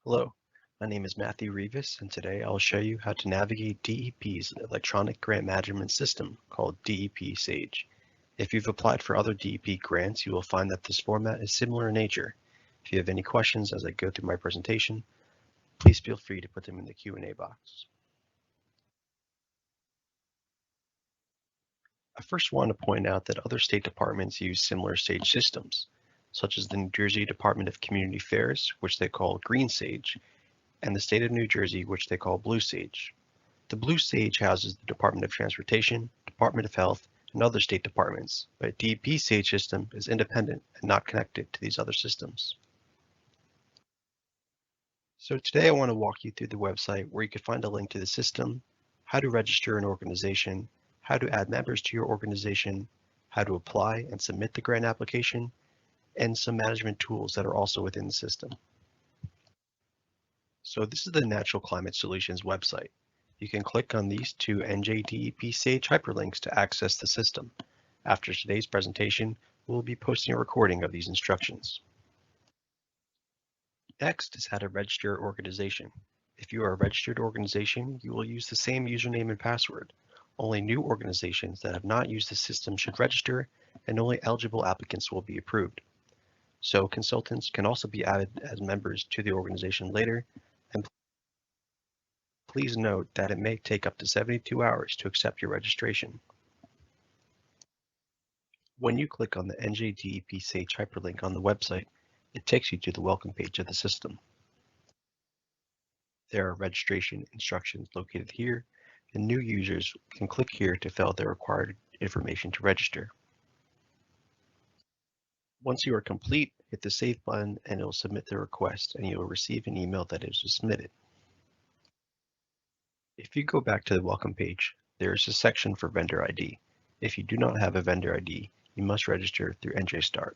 Hello, my name is Matthew Rivas, and today I'll show you how to navigate DEP's electronic grant management system called DEP Sage. If you've applied for other DEP grants, you will find that this format is similar in nature. If you have any questions as I go through my presentation, please feel free to put them in the Q&A box. I first want to point out that other state departments use similar Sage systems, such as the New Jersey Department of Community Affairs, which they call Green Sage, and the state of New Jersey, which they call Blue Sage. The Blue Sage houses the Department of Transportation, Department of Health, and other state departments, but DEP Sage system is independent and not connected to these other systems. So today I want to walk you through the website where you can find a link to the system, how to register an organization, how to add members to your organization, how to apply and submit the grant application, and some management tools that are also within the system. So this is the Natural Climate Solutions website. You can click on these two NJDEP Sage hyperlinks to access the system. After today's presentation, we'll be posting a recording of these instructions. Next is how to register your organization. If you are a registered organization, you will use the same username and password. Only new organizations that have not used the system should register, and only eligible applicants will be approved. So consultants can also be added as members to the organization later, and please note that it may take up to 72 hours to accept your registration. When you click on the NJDEP Sage hyperlink on the website, it takes you to the welcome page of the system. There are registration instructions located here, and new users can click here to fill out the required information to register. Once you are complete, hit the Save button and it will submit the request, and you will receive an email that is submitted. If you go back to the welcome page, there is a section for vendor ID. If you do not have a vendor ID, you must register through NJStart.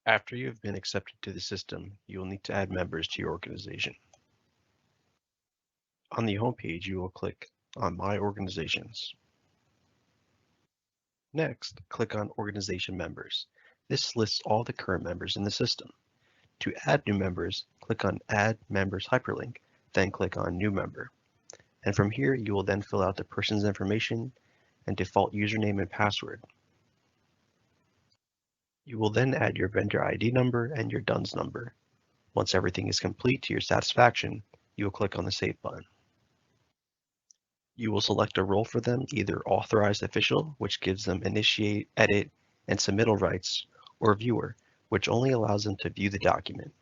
After you have been accepted to the system, you will need to add members to your organization. On the home page, you will click on My Organizations. Next, click on Organization Members. This lists all the current members in the system. To add new members, click on Add Members hyperlink, then click on New Member. And from here, you will then fill out the person's information and default username and password. You will then add your vendor ID number and your DUNS number. Once everything is complete to your satisfaction, you will click on the Save button. You will select a role for them, either Authorized Official, which gives them initiate, edit, and submittal rights, or Viewer, which only allows them to view the document.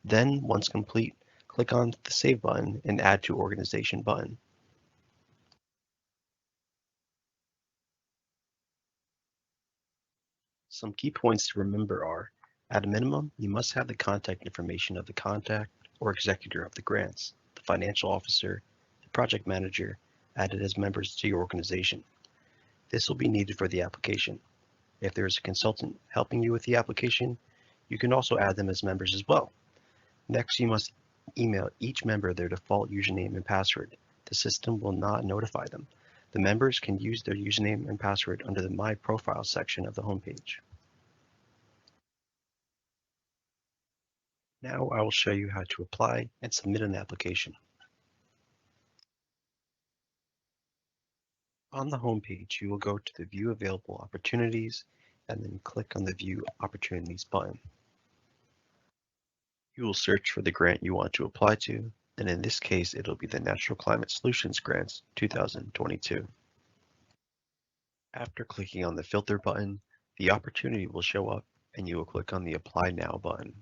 Then, once complete, click on the Save button and Add to Organization button. Some key points to remember are, at a minimum, you must have the contact information of the contact or executor of the grants, the financial officer, the project manager, added as members to your organization. This will be needed for the application. If there is a consultant helping you with the application, you can also add them as members as well. Next, you must email each member their default username and password. The system will not notify them. The members can use their username and password under the My Profile section of the homepage. Now I will show you how to apply and submit an application. On the home page, you will go to the View Available Opportunities and then click on the View Opportunities button. You will search for the grant you want to apply to, and in this case, it'll be the Natural Climate Solutions Grants 2022. After clicking on the Filter button, the opportunity will show up and you will click on the Apply Now button.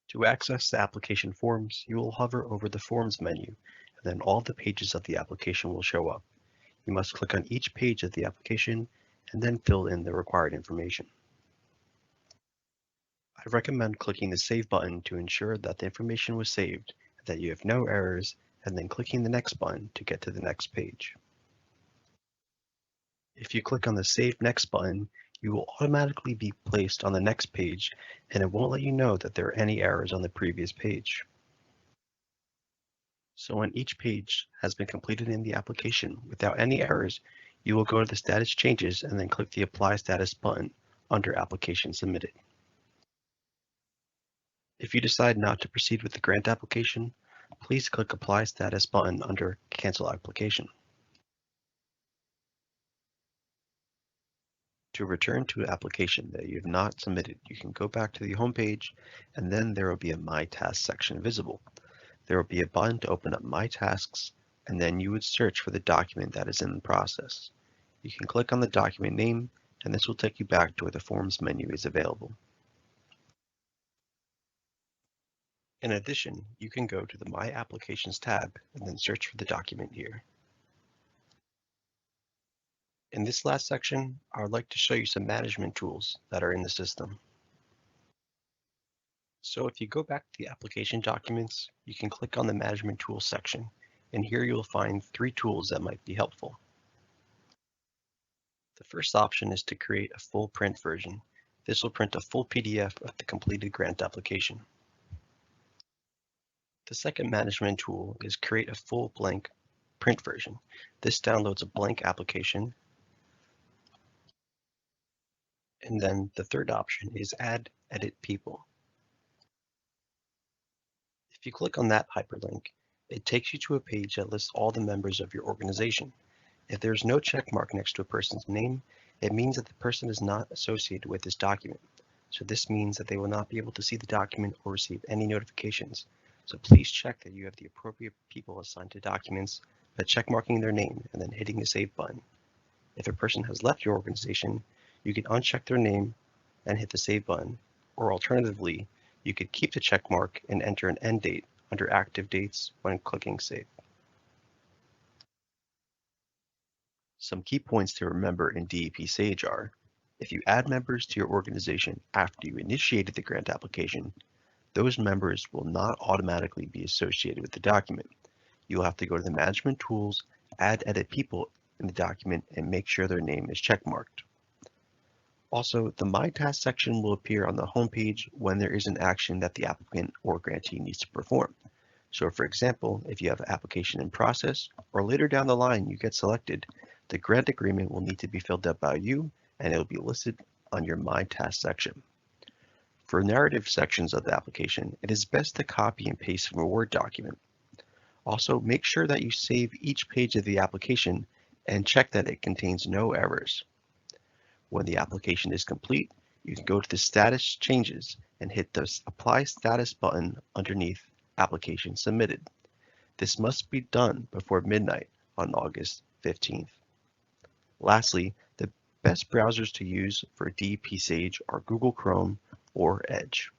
To access the application forms, you will hover over the Forms menu, and then all the pages of the application will show up. You must click on each page of the application and then fill in the required information. I recommend clicking the Save button to ensure that the information was saved, and that you have no errors, and then clicking the Next button to get to the next page. If you click on the Save Next button, you will automatically be placed on the next page, and it won't let you know that there are any errors on the previous page. So when each page has been completed in the application without any errors, You will go to the status changes and then click the Apply Status button under Application Submitted. If you decide not to proceed with the grant application, please click Apply Status button under Cancel Application. To return to an application that you have not submitted, you can go back to the home page, and then there will be a My Tasks section visible. There will be a button to open up My Tasks, and then you would search for the document that is in the process. You can click on the document name, and this will take you back to where the Forms menu is available. In addition, you can go to the My Applications tab and then search for the document here. In this last section, I would like to show you some management tools that are in the system. So if you go back to the application documents, you can click on the Management Tools section, and here you'll find 3 tools that might be helpful. The first option is to create a full print version. This will print a full PDF of the completed grant application. The second management tool is create a full blank print version. This downloads a blank application. And then the third option is add edit people. If you click on that hyperlink, it takes you to a page that lists all the members of your organization. If there's no check mark next to a person's name, it means that the person is not associated with this document. So this means that they will not be able to see the document or receive any notifications. So please check that you have the appropriate people assigned to documents by check marking their name and then hitting the Save button. If a person has left your organization, you can uncheck their name and hit the Save button, or alternatively, you could keep the check mark and enter an end date under Active Dates when clicking Save. Some key points to remember in DEP Sage are, if you add members to your organization after you initiated the grant application, those members will not automatically be associated with the document. You'll have to go to the Management Tools, Add Edit People in the document, and make sure their name is checkmarked. Also, the My Task section will appear on the home page when there is an action that the applicant or grantee needs to perform. So for example, if you have an application in process, or later down the line you get selected, the grant agreement will need to be filled out by you, and it will be listed on your My Task section. For narrative sections of the application, it is best to copy and paste from a Word document. Also, make sure that you save each page of the application and check that it contains no errors. When the application is complete, you can go to the Status Changes and hit the Apply Status button underneath Application Submitted. This must be done before midnight on August 15th. Lastly, the best browsers to use for DEP Sage are Google Chrome or Edge.